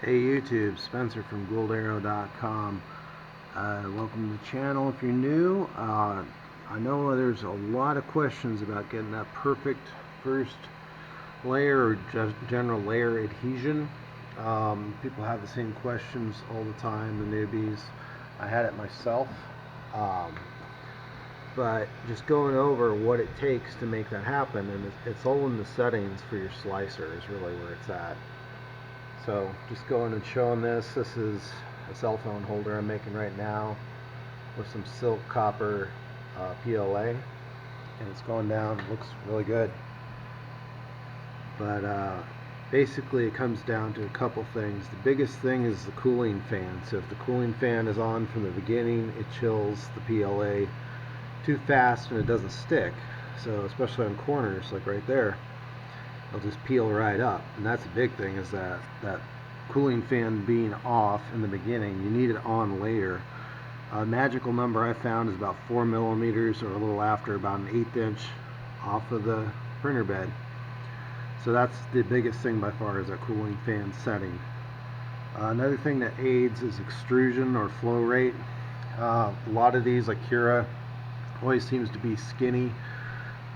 Hey YouTube, Spencer from GouldArrow.com. Welcome to the channel if you're new. I know there's a lot of questions about getting that perfect first layer or just general layer adhesion. People have the same questions all the time, the newbies. I had it myself. But just going over what it takes to make that happen, and it's all in the settings for your slicer is really where it's at. So just going and showing this. This is a cell phone holder I'm making right now with some silk copper PLA, and it's going down. It looks really good. But basically it comes down to a couple things. The biggest thing is the cooling fan. So if the cooling fan is on from the beginning, it chills the PLA too fast and it doesn't stick. So especially on corners like right there, it'll just peel right up. And that's the big thing, is that cooling fan being off in the beginning. You need it on later. A magical number I found is about 4 millimeters, or a little after, about an 1/8 inch off of the printer bed. So that's the biggest thing by far, is that cooling fan setting. Another thing that aids is extrusion or flow rate. A lot of these, like Cura, always seems to be skinny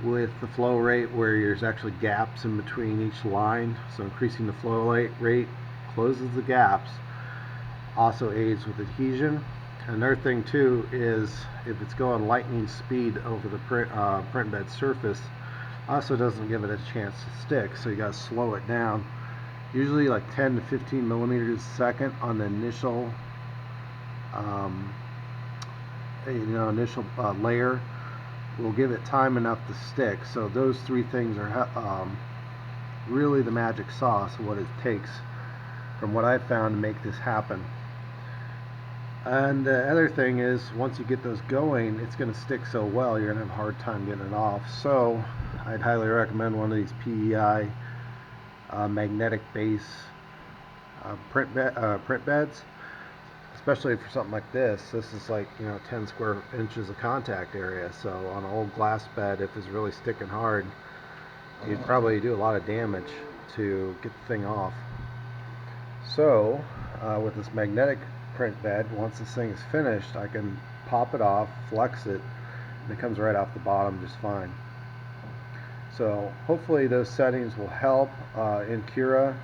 with the flow rate, where there's actually gaps in between each line. So increasing the flow rate closes the gaps, also aids with adhesion. Another thing too is if it's going lightning speed over the print bed surface, also doesn't give it a chance to stick. So you got to slow it down, usually like 10 to 15 millimeters a second on the initial layer will give it time enough to stick. So those three things are really the magic sauce of what it takes, from what I've found, to make this happen. And the other thing is, once you get those going, it's going to stick so well, you're going to have a hard time getting it off. So I'd highly recommend one of these PEI magnetic base print beds, especially for something like this. This is like 10 square inches of contact area. So on an old glass bed, if it's really sticking hard, you'd probably do a lot of damage to get the thing off. So with this magnetic print bed, once this thing is finished, I can pop it off, flex it, and it comes right off the bottom just fine. So hopefully those settings will help. In Cura,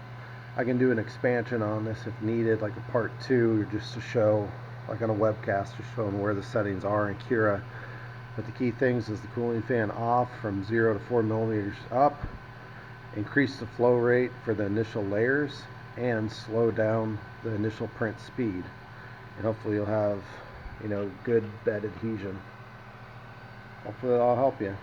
I can do an expansion on this if needed, like a part 2, just to show, like on a webcast, just showing where the settings are in Cura. But the key things is the cooling fan off from 0 to 4 millimeters up, increase the flow rate for the initial layers, and slow down the initial print speed. And hopefully you'll have good bed adhesion. Hopefully that'll help you.